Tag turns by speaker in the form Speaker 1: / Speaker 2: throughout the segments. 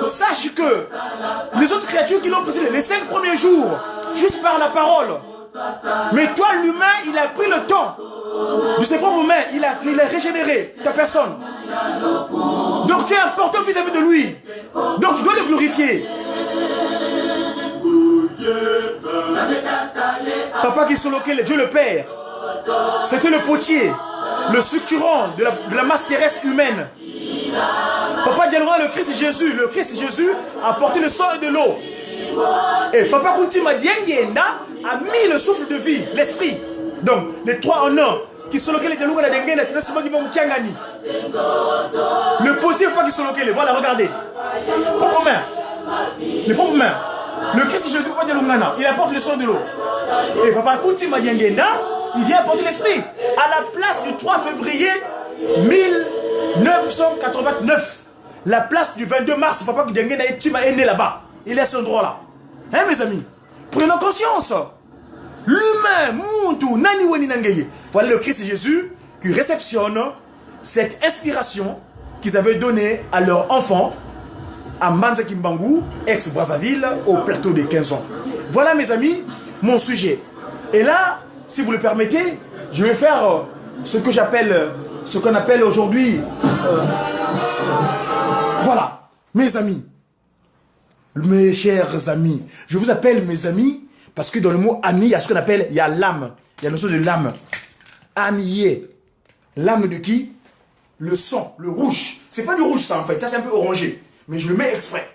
Speaker 1: sache que les autres créatures qui l'ont précédé, les 5 premiers jours, juste par la parole. Mais toi, l'humain, il a pris le temps de ses propres mains, il a régénéré ta personne. Donc tu es important vis-à-vis de lui. Donc tu dois le glorifier. Papa qui soloquait Dieu le Père, c'était le potier, le structurant de la masse terrestre humaine. Papa dialoguant le Christ Jésus. Le Christ Jésus a porté le sang et de l'eau. Et Papa Kuntima Diengenda a mis le souffle de vie, l'esprit. Donc les 3 en 1 qui sont localisés dans la dengue, le potier Papa qui sont localisés. Voilà, regardez. Propre main. Les propres mains. Le Christ Jésus Papa Dialungana, il apporte le sang de l'eau. Et Papa Kuntima Diengenda, il vient apporter l'esprit. À la place du 3 février 1989. La place du 22 mars, Papa Diengenda est né là-bas. Il est à ce endroit-là. Hein, mes amis? Prenons conscience. L'humain, Muntu, Nani Wani Nangaye. Voilà le Christ Jésus qui réceptionne cette inspiration qu'ils avaient donnée à leur enfant à Manza Kimbangu, ex-Brazzaville, au plateau de 15 ans. Voilà, mes amis, mon sujet. Et là, si vous le permettez, je vais faire ce qu'on appelle aujourd'hui. Voilà, mes amis. Mes chers amis, je vous appelle mes amis parce que dans le mot ami, il y a ce qu'on appelle, il y a l'âme, il y a le notion de l'âme. Amier, l'âme de qui? Le sang, le rouge. C'est pas du rouge ça en fait, ça c'est un peu orangé, mais je le mets exprès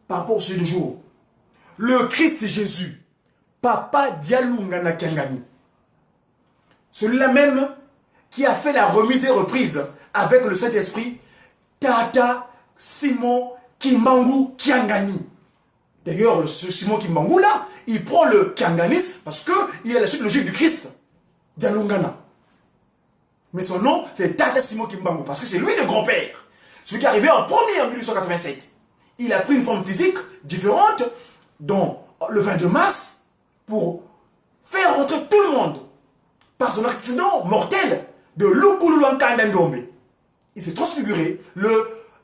Speaker 1: par rapport au sujet du jour. Le Christ Jésus, Papa Dialungana Kangani, celui-là même qui a fait la remise et reprise avec le Saint-Esprit, Tata Simon Kimbangu Kiangani. D'ailleurs, ce Simon Kimbangu là, il prend le Kianganisme parce qu'il a la suite logique du Christ, Dialungana. Mais son nom, c'est Tata Simon Kimbangu parce que c'est lui le grand-père. Celui qui est arrivé en premier en 1887. Il a pris une forme physique différente, dont le 22 mars, pour faire rentrer tout le monde par son accident mortel de Lukululuanka Ndombe. Il s'est transfiguré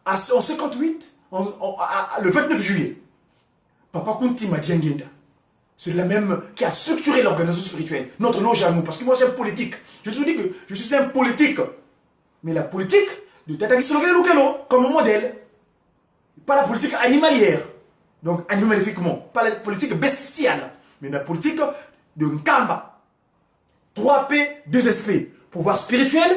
Speaker 1: en 58, le 29 juillet. Papa Kuntima Diengenda, celui-là même qui a structuré l'organisation spirituelle, notre loge à nous, parce que moi c'est un politique. Je te dis que je suis un politique. Mais la politique de Tata Kisologele Lukelo comme modèle, pas la politique animalière, donc animalifiquement, pas la politique bestiale, mais la politique de Nkamba. 3P, 2SP. Pouvoir spirituel,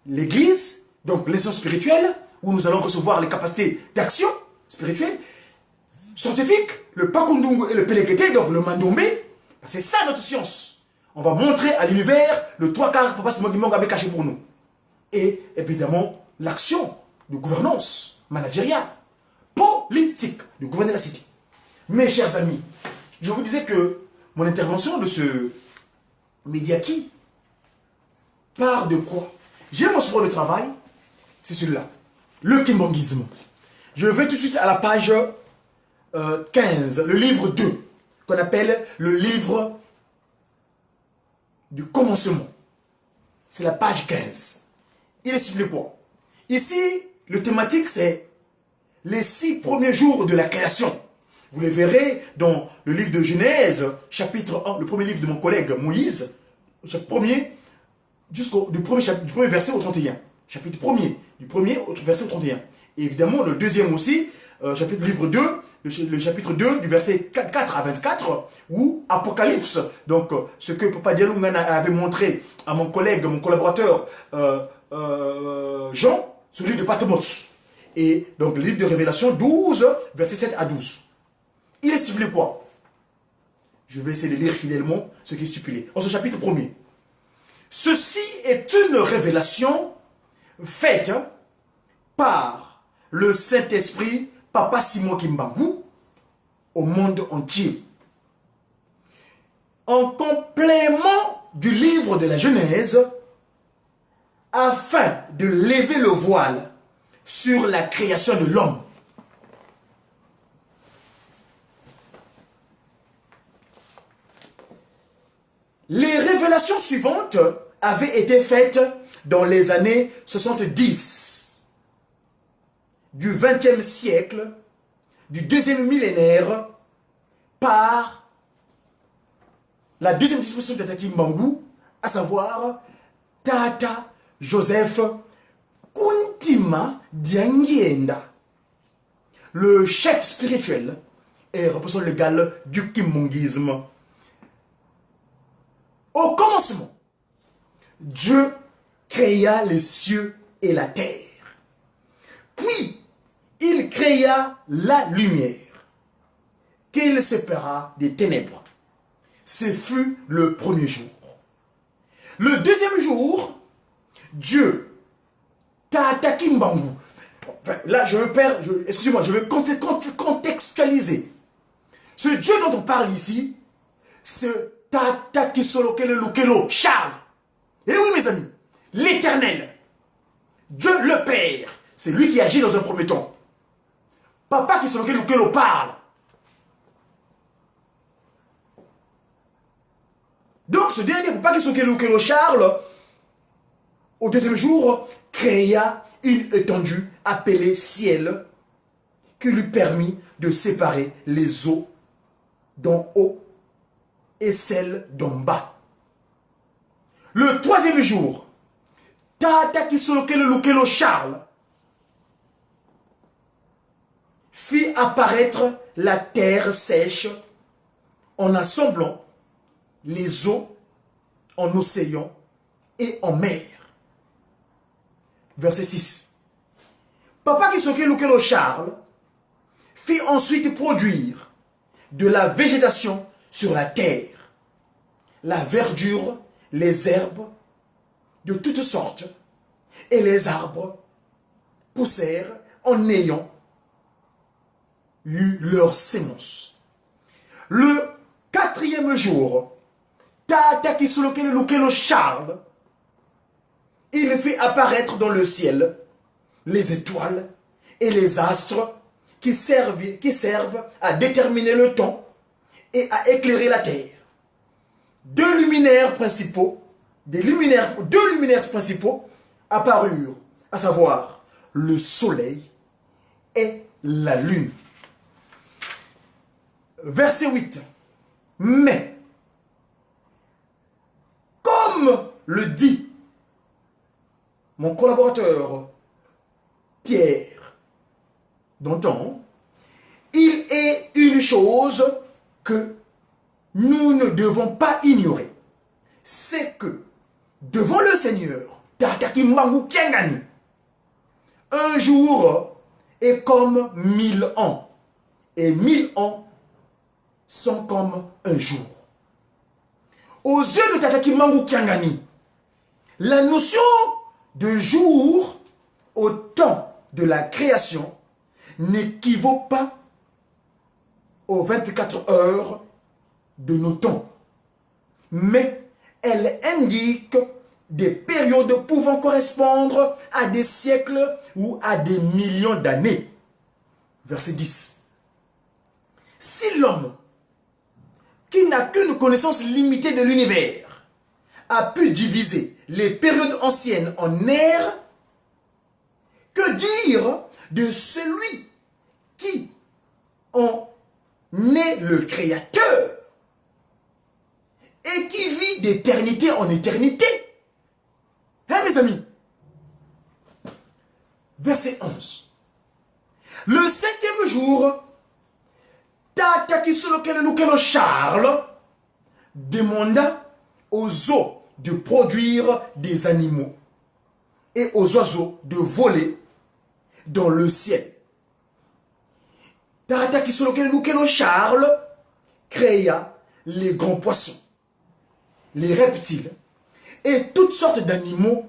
Speaker 1: l'église, donc l'essence spirituelle, où nous allons recevoir les capacités d'action spirituelle, scientifique, le Pakundungu et le Pelekete, donc le Mandombe. C'est ça notre science. On va montrer à l'univers le 3/4 Papa Simon Kimbangu avait caché pour nous. Et évidemment, l'action de gouvernance managériale, politique, de gouverner la cité. Mes chers amis, je vous disais que mon intervention de ce Mediaki part de quoi? J'ai mon support de travail, c'est celui-là, le Kimbanguisme. Je vais tout de suite à la page 15, le livre 2, qu'on appelle le livre du commencement. C'est la page 15. Il explique quoi? Ici, le thématique, c'est les 6 premiers jours de la création. Vous le verrez dans le livre de Genèse, chapitre 1, le premier livre de mon collègue Moïse, chapitre 1er, du premier verset au 31. Chapitre 1er, du premier au verset au 31. Et évidemment, le deuxième aussi, livre 2, le chapitre 2, du verset 4 à 24, où Apocalypse, donc ce que Papa Dialungana avait montré à mon collègue, mon collaborateur Jean, sur le livre de Patmos. Et donc le livre de Révélation 12, verset 7 à 12. Il est stipulé quoi? Je vais essayer de lire fidèlement ce qui est stipulé. En ce chapitre 1er. Ceci est une révélation faite par le Saint-Esprit, Papa Simon Kimbangu, au monde entier. En complément du livre de la Genèse, afin de lever le voile sur la création de l'homme. Les révélations suivantes avaient été faites dans les années 70 du XXe siècle du deuxième millénaire par la deuxième disposition de Tata Kimbangu, à savoir Tata Joseph Kuntima Diangienda, le chef spirituel et représentant légal du kimbanguisme. Au commencement, Dieu créa les cieux et la terre. Puis, il créa la lumière, qu'il sépara des ténèbres. Ce fut le premier jour. Le deuxième jour, Dieu, Tata Kimbangu, enfin, là excusez-moi, je vais contextualiser. Ce Dieu dont on parle ici, ce Tata Kisolokele Lukelo Charles. Et oui mes amis, l'Éternel, Dieu le Père, c'est lui qui agit dans un premier temps. Papa Kisolokele Lukelo parle. Donc ce dernier Papa Kisolokele Lukelo Charles, au deuxième jour, créa une étendue appelée ciel qui lui permit de séparer les eaux d'en haut et celles d'en bas. Le troisième jour, Tata Kisolokele Lukelo Charles fit apparaître la terre sèche en assemblant les eaux en océan et en mer. Verset 6. Papa Kisolokele Lukelo Charles fit ensuite produire de la végétation sur la terre, la verdure, les herbes de toutes sortes, et les arbres poussèrent en ayant eu leur sémence. Le quatrième jour, Tata Kisolokele Lukelo Charles, il fit apparaître dans le ciel les étoiles et les astres qui servent à déterminer le temps et à éclairer la terre. Deux luminaires principaux apparurent, à savoir le soleil et la lune. Verset 8. Mais, comme le dit mon collaborateur Pierre Danton, il est une chose que nous ne devons pas ignorer. C'est que devant le Seigneur, Tata Kimbangu Kiangani, un jour est comme 1000 ans, et 1000 ans sont comme un jour. Aux yeux de Tata Kimbangu Kiangani, la notion de jour au temps de la création n'équivaut pas aux 24 heures de nos temps, mais elle indique des périodes pouvant correspondre à des siècles ou à des millions d'années. Verset 10. Si l'homme, qui n'a qu'une connaissance limitée de l'univers, a pu diviser les périodes anciennes en ères, que dire de celui qui en est le créateur et qui vit d'éternité en éternité? Hein, mes amis? Verset 11. Le cinquième jour, Tata Kisolokele Lukelo Charles demanda aux eaux de produire des animaux et aux oiseaux de voler dans le ciel. Tata Kisolokele Lukelo Charles créa les grands poissons, les reptiles et toutes sortes d'animaux